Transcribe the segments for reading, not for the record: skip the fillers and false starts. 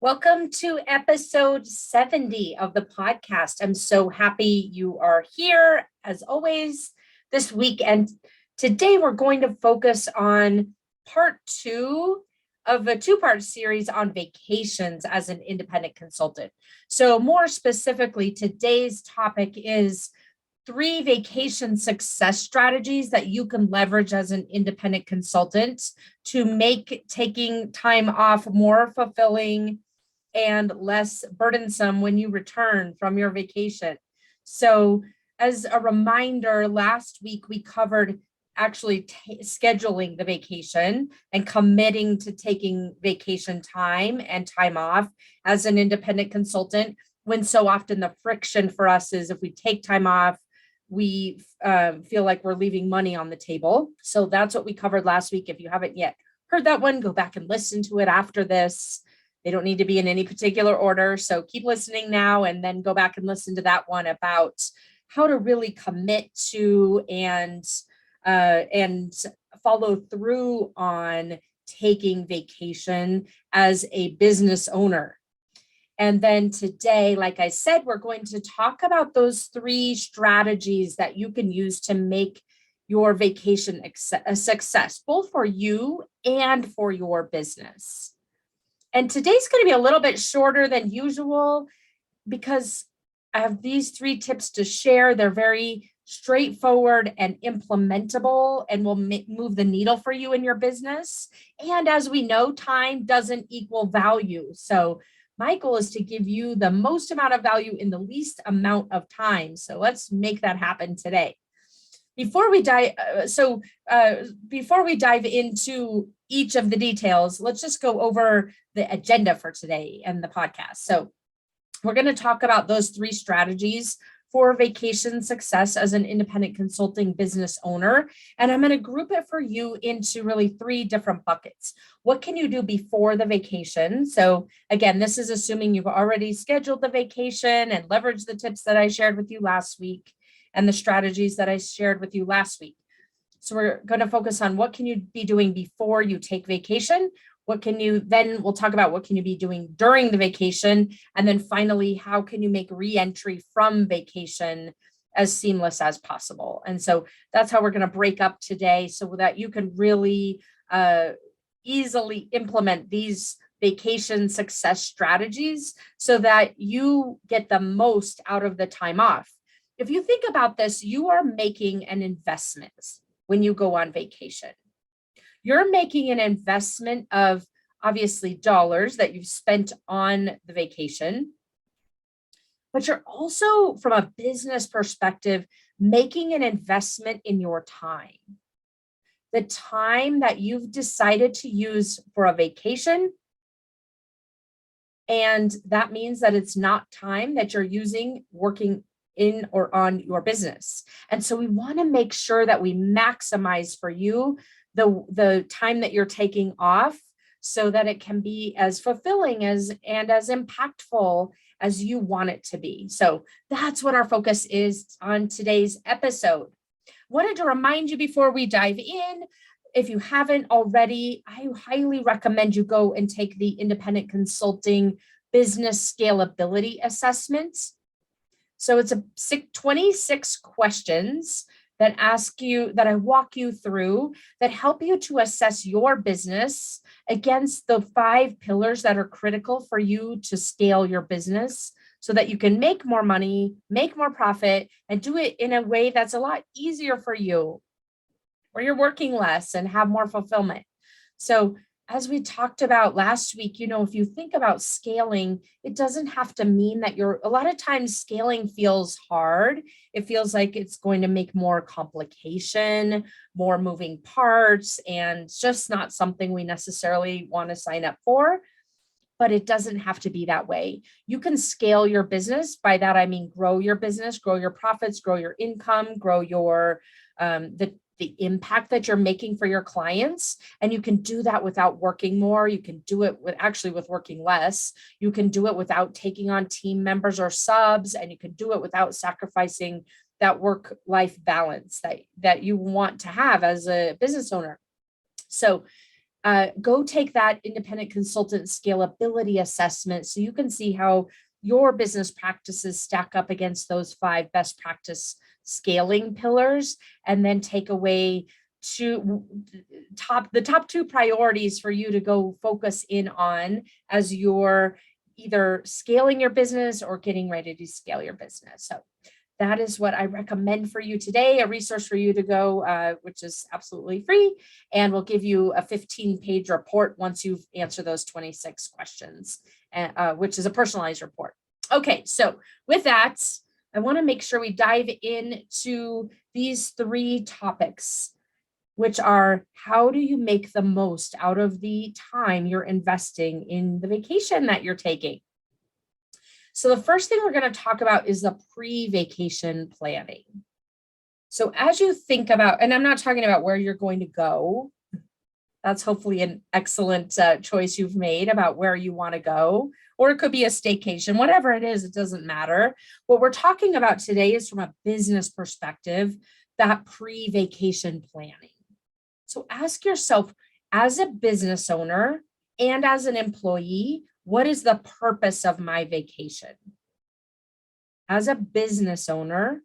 Welcome to episode 70 of the podcast. I'm so happy you are here, as always, this week. And today we're going to focus on part two of a two-part series on vacations as an independent consultant. So more specifically, today's topic is 3 vacation success strategies that you can leverage as an independent consultant to make taking time off more fulfilling and less burdensome when you return from your vacation. So as a reminder, last week we covered actually scheduling the vacation and committing to taking vacation time and time off as an independent consultant, when so often the friction for us is if we take time off, we feel like we're leaving money on the table. So that's what we covered last week. If you haven't yet heard that one, go back and listen to it after this. They don't need to be in any particular order. So keep listening now and then go back and listen to that one about how to really commit to and follow through on taking vacation as a business owner. And then today, like I said, we're going to talk about those 3 strategies that you can use to make your vacation a success, both for you and for your business. And today's going to be a little bit shorter than usual because I have these 3 tips to share. They're very straightforward and implementable and will move the needle for you in your business. And as we know, time doesn't equal value. So my goal is to give you the most amount of value in the least amount of time. So let's make that happen today. Before we dive into each of the details, let's just go over the agenda for today and the podcast. So we're going to talk about those 3 strategies for vacation success as an independent consulting business owner. And I'm going to group it for you into really 3 different buckets. What can you do before the vacation? So again, this is assuming you've already scheduled the vacation and leveraged the tips that I shared with you last week and the strategies that I shared with you last week. So we're going to focus on what can you be doing before you take vacation? Then we'll talk about what can you be doing during the vacation? And then finally, how can you make re-entry from vacation as seamless as possible? And so that's how we're going to break up today so that you can really easily implement these vacation success strategies so that you get the most out of the time off. If you think about this, you are making an investment when you go on vacation. You're making an investment of obviously dollars that you've spent on the vacation, but you're also, from a business perspective, making an investment in your time. The time that you've decided to use for a vacation. And that means that it's not time that you're using working in or on your business. And so we want to make sure that we maximize for you the time that you're taking off so that it can be as fulfilling and as impactful as you want it to be. So that's what our focus is on today's episode. Wanted to remind you before we dive in, if you haven't already, I highly recommend you go and take the Independent Consulting Business Scalability Assessment. So it's 26 questions that I walk you through that help you to assess your business against the 5 pillars that are critical for you to scale your business so that you can make more money, make more profit, and do it in a way that's a lot easier for you, where you're working less and have more fulfillment. So as we talked about last week, if you think about scaling, it doesn't have to mean that a lot of times scaling feels hard. It feels like it's going to make more complication, more moving parts, and just not something we necessarily want to sign up for. But it doesn't have to be that way. You can scale your business. By that, I mean, grow your business, grow your profits, grow your income, grow your, the impact that you're making for your clients. And you can do that without working more. You can do it with working less. You can do it without taking on team members or subs, and you can do it without sacrificing that work-life balance that you want to have as a business owner. So go take that independent consultant scalability assessment so you can see how your business practices stack up against those 5 best practice scaling pillars, and then take away the top 2 priorities for you to go focus in on as you're either scaling your business or getting ready to scale your business. So that is what I recommend for you today, a resource for you to go, which is absolutely free, and will give you a 15-page report once you've answered those 26 questions, which is a personalized report. Okay, so with that, I want to make sure we dive into these 3 topics, which are how do you make the most out of the time you're investing in the vacation that you're taking? So the first thing we're going to talk about is the pre-vacation planning. So as you think about, and I'm not talking about where you're going to go. That's hopefully an excellent choice you've made about where you want to go, or it could be a staycation, whatever it is, it doesn't matter. What we're talking about today is from a business perspective, that pre-vacation planning. So ask yourself, as a business owner and as an employee, what is the purpose of my vacation? As a business owner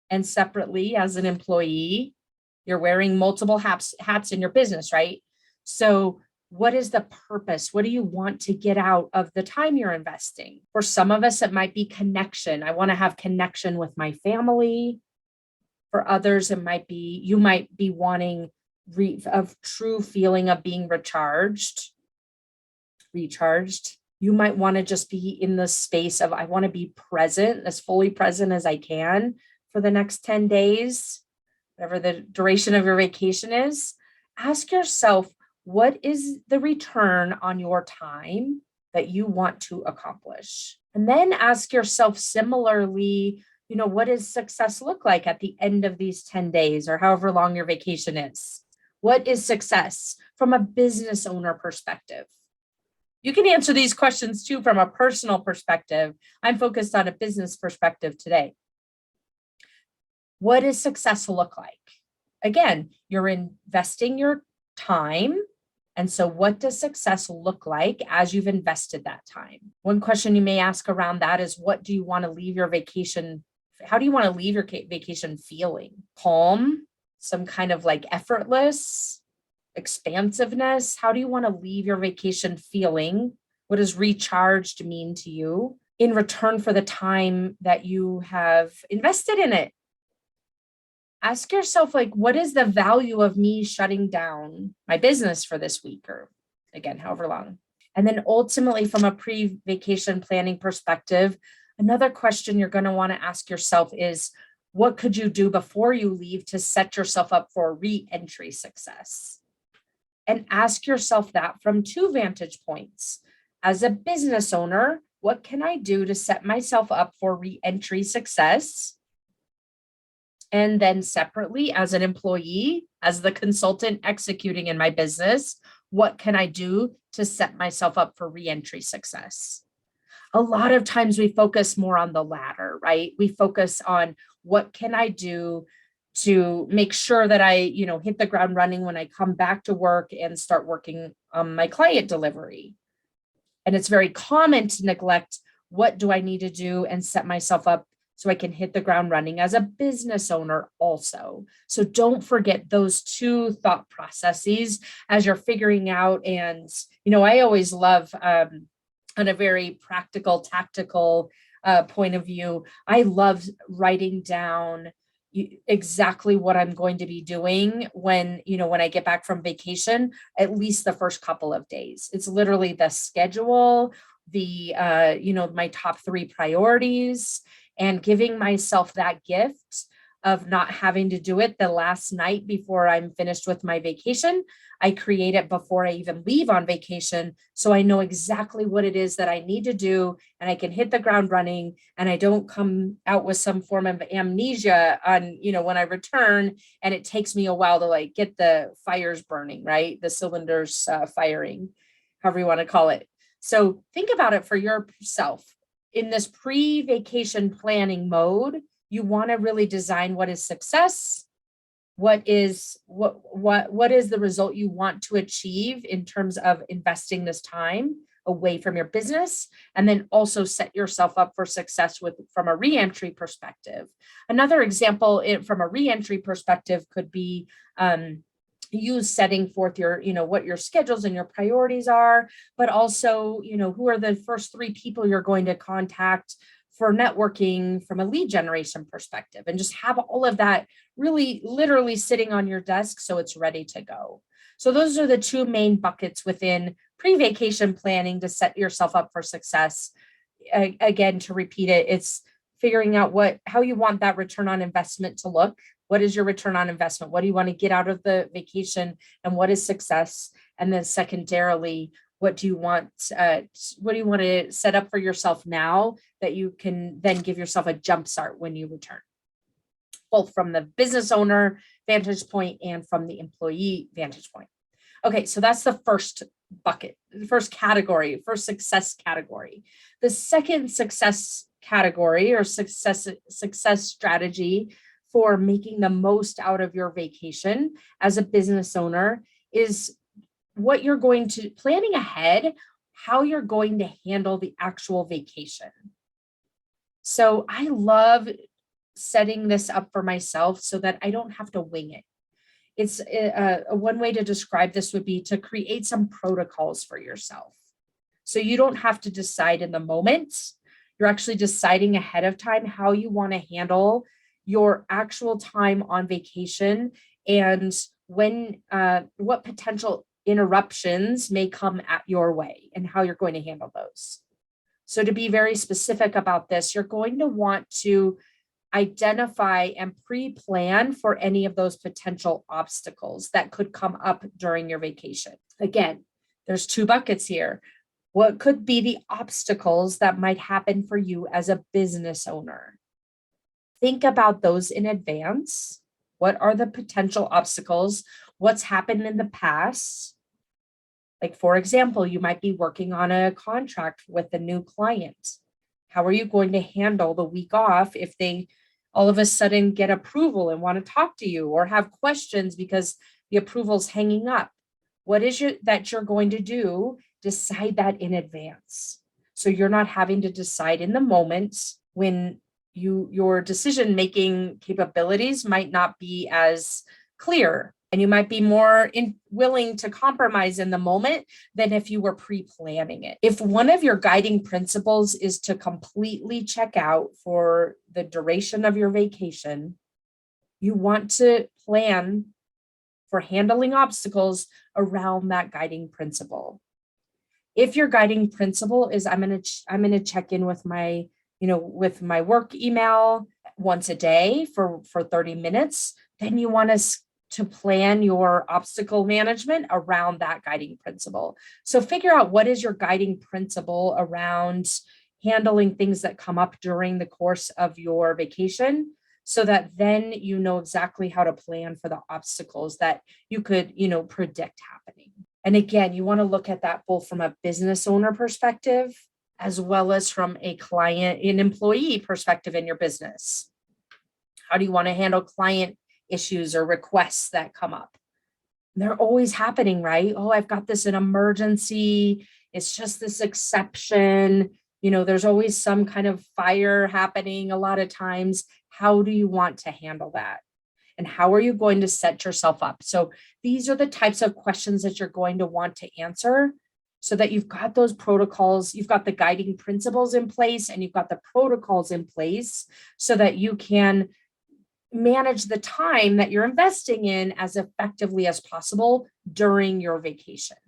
and separately as an employee, you're wearing multiple hats in your business, right? So what is the purpose? What do you want to get out of the time you're investing? For some of us, it might be connection. I want to have connection with my family. For others, it might be, you might be wanting a true feeling of being recharged. You might want to just be in the space of, I want to be present, as fully present as I can for the next 10 days, whatever the duration of your vacation is. Ask yourself, what is the return on your time that you want to accomplish? And then ask yourself similarly, what does success look like at the end of these 10 days or however long your vacation is? What is success from a business owner perspective? You can answer these questions too from a personal perspective. I'm focused on a business perspective today. What does success look like? Again, you're investing your time. And so what does success look like as you've invested that time? One question you may ask around that is, what do you want to leave your vacation? How do you want to leave your vacation feeling? Calm, some kind of like effortless, expansiveness? How do you want to leave your vacation feeling? What does recharged mean to you in return for the time that you have invested in it? Ask yourself, what is the value of me shutting down my business for this week, or again, however long? And then ultimately, from a pre-vacation planning perspective, another question you're going to want to ask yourself is, what could you do before you leave to set yourself up for re-entry success? And ask yourself that from 2 vantage points. As a business owner, what can I do to set myself up for re-entry success? And then separately, as an employee, as the consultant executing in my business, what can I do to set myself up for re-entry success? A lot of times we focus more on the latter, right? We focus on what can I do to make sure that I, hit the ground running when I come back to work and start working on my client delivery. And it's very common to neglect, what do I need to do and set myself up so I can hit the ground running as a business owner also. So don't forget those 2 thought processes as you're figuring out. And, I always love, on a very practical, tactical point of view, I love writing down exactly what I'm going to be doing when I get back from vacation, at least the first couple of days. It's literally the schedule, the, my top 3 priorities, and giving myself that gift of not having to do it the last night before I'm finished with my vacation. I create it before I even leave on vacation, so I know exactly what it is that I need to do, and I can hit the ground running, and I don't come out with some form of amnesia on, when I return, and it takes me a while to get the fires burning, right? The cylinders firing, however you want to call it. So think about it for yourself. In this pre-vacation planning mode, you want to really design what is success what is the result you want to achieve in terms of investing this time away from your business, and then also set yourself up for success from a reentry perspective. Another example from a reentry perspective could be you setting forth your, what your schedules and your priorities are, but also, who are the first 3 people you're going to contact for networking from a lead generation perspective, and just have all of that really literally sitting on your desk so it's ready to go. So those are the 2 main buckets within pre-vacation planning to set yourself up for success. Again, to repeat it, it's figuring out how you want that return on investment to look. What is your return on investment? What do you want to get out of the vacation, and what is success? And then secondarily, what do you want to set up for yourself now that you can then give yourself a jump start when you return, both from the business owner vantage point and from the employee vantage point. Okay, so that's the first bucket, the first category, first success category. The second success category or success strategy for making the most out of your vacation as a business owner is what you're going to planning ahead, how you're going to handle the actual vacation. So I love setting this up for myself so that I don't have to wing it. It's one way to describe this would be to create some protocols for yourself. So you don't have to decide in the moment. You're actually deciding ahead of time how you want to handle your actual time on vacation, and what potential interruptions may come at your way and how you're going to handle those. So to be very specific about this, you're going to want to identify and pre-plan for any of those potential obstacles that could come up during your vacation. Again, there's 2 buckets here. What could be the obstacles that might happen for you as a business owner? Think about those in advance. What are the potential obstacles? What's happened in the past? Like, for example, you might be working on a contract with a new client. How are you going to handle the week off if they all of a sudden get approval and want to talk to you or have questions because the approval's hanging up? What is it that you're going to do? Decide that in advance. So you're not having to decide in the moment when your decision-making capabilities might not be as clear, and you might be more willing to compromise in the moment than if you were pre-planning it. If one of your guiding principles is to completely check out for the duration of your vacation, you want to plan for handling obstacles around that guiding principle. If your guiding principle is I'm going to check in with my work email once a day for 30 minutes, then you want to plan your obstacle management around that guiding principle. So figure out what is your guiding principle around handling things that come up during the course of your vacation, so that then you know exactly how to plan for the obstacles that you could, predict happening. And again, you want to look at that both from a business owner perspective as well as from an employee perspective in your business. How do you want to handle client issues or requests that come up? They're always happening, right? Oh, I've got this an emergency. It's just this exception. There's always some kind of fire happening a lot of times. How do you want to handle that? And how are you going to set yourself up? So these are the types of questions that you're going to want to answer, so that you've got those protocols, you've got the guiding principles in place, and you've got the protocols in place so that you can manage the time that you're investing in as effectively as possible during your vacation.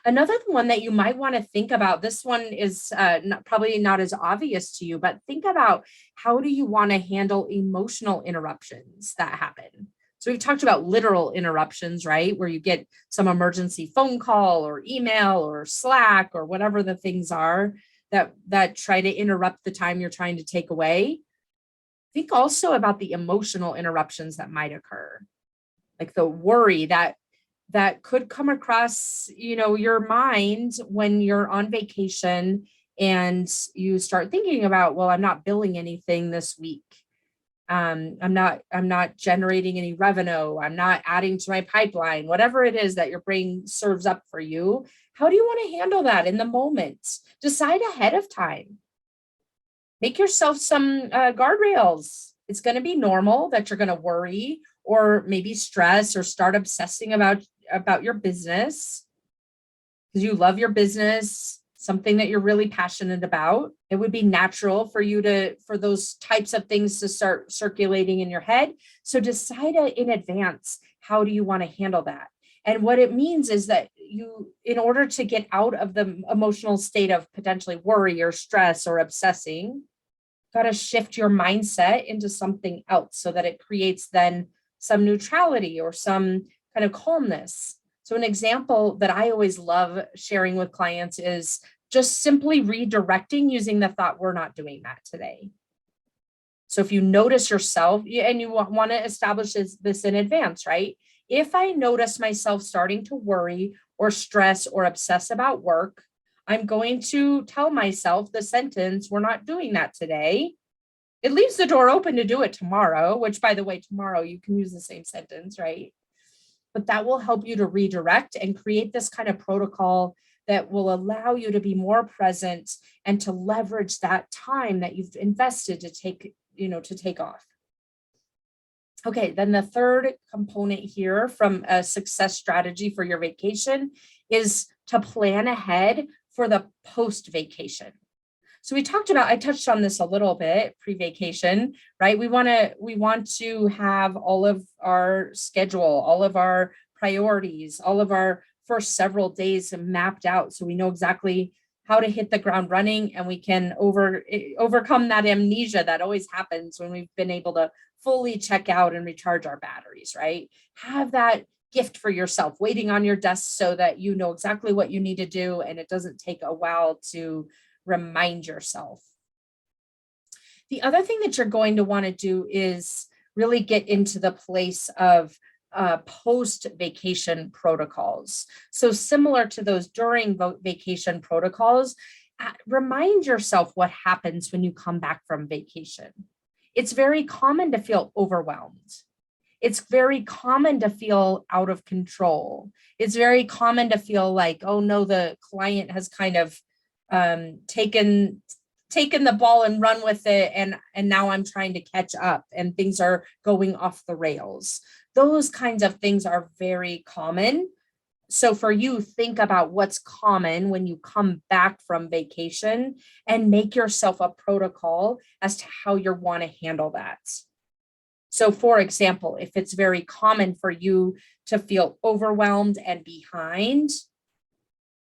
Another one that you might want to think about, this one is probably not as obvious to you, but think about how do you want to handle emotional interruptions that happen? So we've talked about literal interruptions, right? Where you get some emergency phone call or email or Slack or whatever the things are that try to interrupt the time you're trying to take away. Think also about the emotional interruptions that might occur, like the worry that could come across, your mind when you're on vacation and you start thinking about, well, I'm not billing anything this week. I'm not generating any revenue. I'm not adding to my pipeline, whatever it is that your brain serves up for you. How do you want to handle that in the moment? Decide ahead of time. Make yourself some guardrails. It's going to be normal that you're going to worry or maybe stress or start obsessing about your business because you love your business, something that you're really passionate about. It would be natural for those types of things to start circulating in your head. So decide in advance, how do you want to handle that? And what it means is that you, in order to get out of the emotional state of potentially worry or stress or obsessing, got to shift your mindset into something else so that it creates then some neutrality or some kind of calmness. So an example that I always love sharing with clients is just simply redirecting using the thought, we're not doing that today. So if you notice yourself, and you want to establish this in advance, right? If I notice myself starting to worry or stress or obsess about work, I'm going to tell myself the sentence, we're not doing that today. It leaves the door open to do it tomorrow, which, by the way, tomorrow you can use the same sentence, right? But that will help you to redirect and create this kind of protocol that will allow you to be more present and to leverage that time that you've invested to take off. Okay, then the third component here from a success strategy for your vacation is to plan ahead for the post-vacation. So I touched on this a little bit pre-vacation, right? We want to have all of our schedule, all of our priorities, all of our first several days mapped out so we know exactly how to hit the ground running, and we can overcome that amnesia that always happens when we've been able to fully check out and recharge our batteries, right? Have that gift for yourself waiting on your desk so that you know exactly what you need to do and it doesn't take a while to remind yourself. The other thing that you're going to want to do is really get into the place of post-vacation protocols. So similar to those during vacation protocols, remind yourself what happens when you come back from vacation. It's very common to feel overwhelmed. It's very common to feel out of control. It's very common to feel like, oh no, the client has kind of taken the ball and run with it, and now I'm trying to catch up and things are going off the rails. Those kinds of things are very common. So for you, think about what's common when you come back from vacation and make yourself a protocol as to how you want to handle that. So for example, if it's very common for you to feel overwhelmed and behind,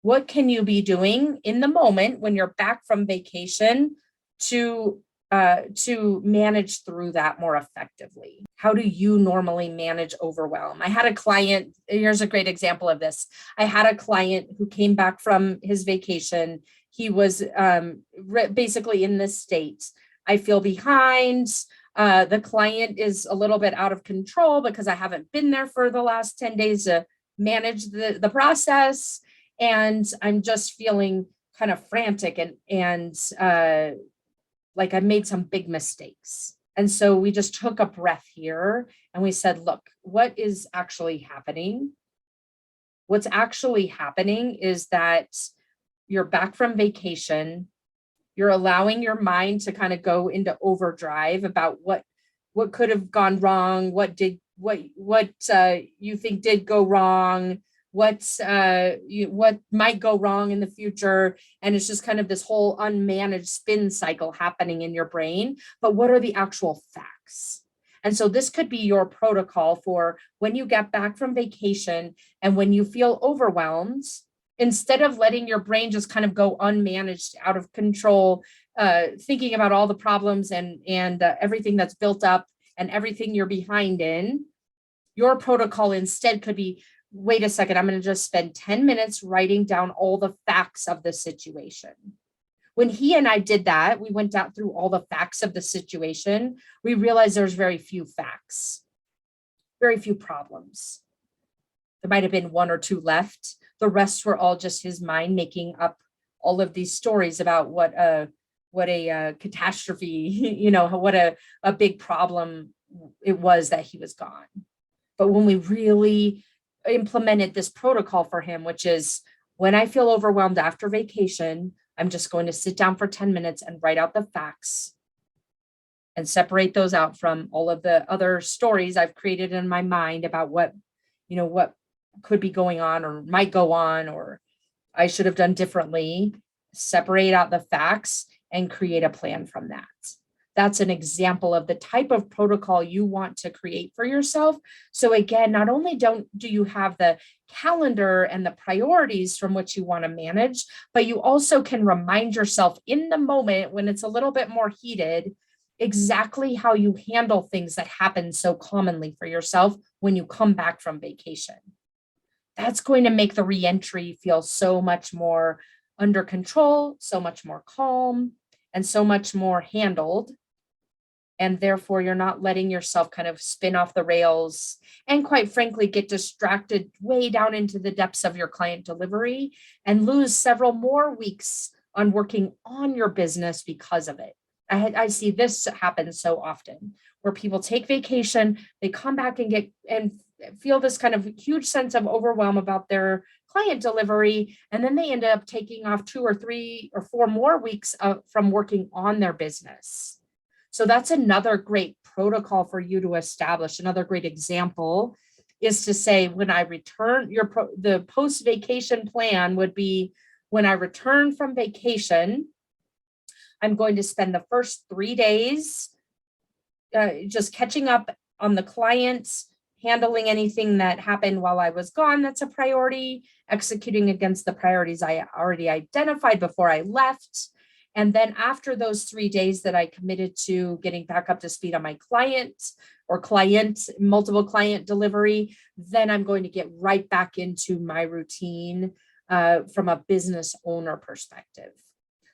what can you be doing in the moment when you're back from vacation to manage through that more effectively? How do you normally manage overwhelm? I had a client, here's a great example of this. I had a client who came back from his vacation. He was basically in this state. I feel behind. The client is a little bit out of control because I haven't been there for the last 10 days to manage the process. And I'm just feeling kind of frantic and like I made some big mistakes. And so we just took a breath here and we said, look, what is actually happening? What's actually happening is that you're back from vacation. You're allowing your mind to kind of go into overdrive about what could have gone wrong, what you think did go wrong, what might go wrong in the future. And it's just kind of this whole unmanaged spin cycle happening in your brain. But what are the actual facts? And so this could be your protocol for when you get back from vacation and when you feel overwhelmed, instead of letting your brain just kind of go unmanaged, out of control, thinking about all the problems and everything that's built up and everything you're behind in, your protocol instead could be, wait a second, I'm going to just spend 10 minutes writing down all the facts of the situation. When he and I did that, we went out through all the facts of the situation. We realized there's very few facts, very few problems. There might have been one or two left. The rest were all just his mind making up all of these stories about what a catastrophe, what a big problem it was that he was gone. But when we really implemented this protocol for him, which is when I feel overwhelmed after vacation, I'm just going to sit down for 10 minutes and write out the facts and separate those out from all of the other stories I've created in my mind about what could be going on or might go on, or I should have done differently. Separate out the facts and create a plan from that. That's an example of the type of protocol you want to create for yourself. So again, not only do you have the calendar and the priorities from which you want to manage, but you also can remind yourself in the moment when it's a little bit more heated, exactly how you handle things that happen so commonly for yourself when you come back from vacation. That's going to make the reentry feel so much more under control, so much more calm, and so much more handled. And therefore, you're not letting yourself kind of spin off the rails and, quite frankly, get distracted way down into the depths of your client delivery and lose several more weeks on working on your business because of it. I see this happen so often where people take vacation, they come back and feel this kind of huge sense of overwhelm about their client delivery, and then they end up taking off 2 or 3 or 4 more weeks from working on their business. So that's another great protocol for you to establish. Another great example is to say, when I return, the post-vacation plan would be, when I return from vacation, I'm going to spend the first 3 days just catching up on the clients, handling anything that happened while I was gone that's a priority, executing against the priorities I already identified before I left. And then after those 3 days that I committed to getting back up to speed on my multiple client delivery, then I'm going to get right back into my routine from a business owner perspective.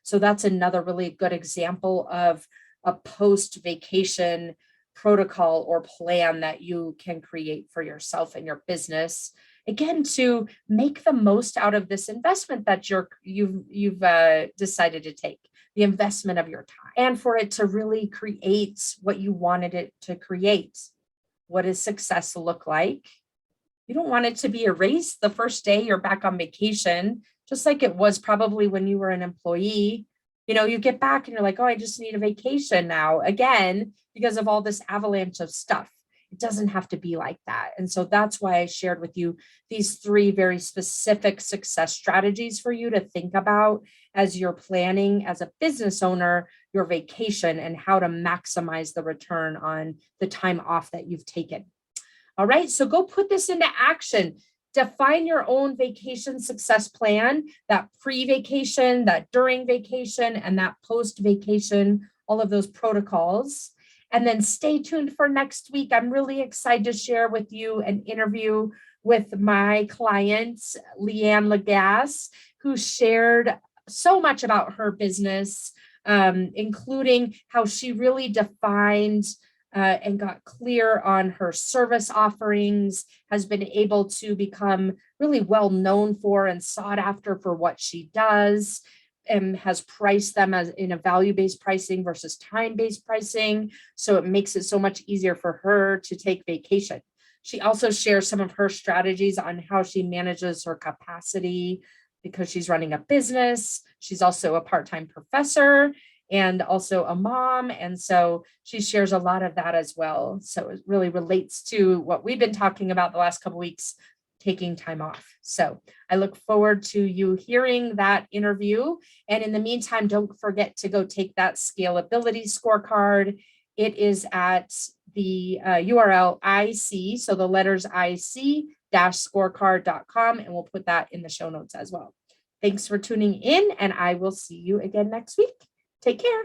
So that's another really good example of a post-vacation protocol or plan that you can create for yourself and your business. Again, to make the most out of this investment that you've decided to take, the investment of your time, and for it to really create what you wanted it to create. What does success look like? You don't want it to be erased the first day you're back on vacation, just like it was probably when you were an employee. You get back and you're like, oh, I just need a vacation now again because of all this avalanche of stuff. It doesn't have to be like that. And so that's why I shared with you these 3 very specific success strategies for you to think about as you're planning as a business owner, your vacation, and how to maximize the return on the time off that you've taken. All right, so go put this into action. Define your own vacation success plan, that pre-vacation, that during vacation, and that post-vacation, all of those protocols. And then stay tuned for next week. I'm really excited to share with you an interview with my client, Leanne Lagasse, who shared so much about her business, including how she really defined and got clear on her service offerings, has been able to become really well known for and sought after for what she does, and has priced them as in a value-based pricing versus time-based pricing. So it makes it so much easier for her to take vacation. She also shares some of her strategies on how she manages her capacity because she's running a business. She's also a part-time professor and also a mom. And so she shares a lot of that as well. So it really relates to what we've been talking about the last couple of weeks, taking time off. So I look forward to you hearing that interview. And in the meantime, don't forget to go take that scalability scorecard. It is at the URL IC, so the letters IC-scorecard.com, and we'll put that in the show notes as well. Thanks for tuning in, and I will see you again next week. Take care.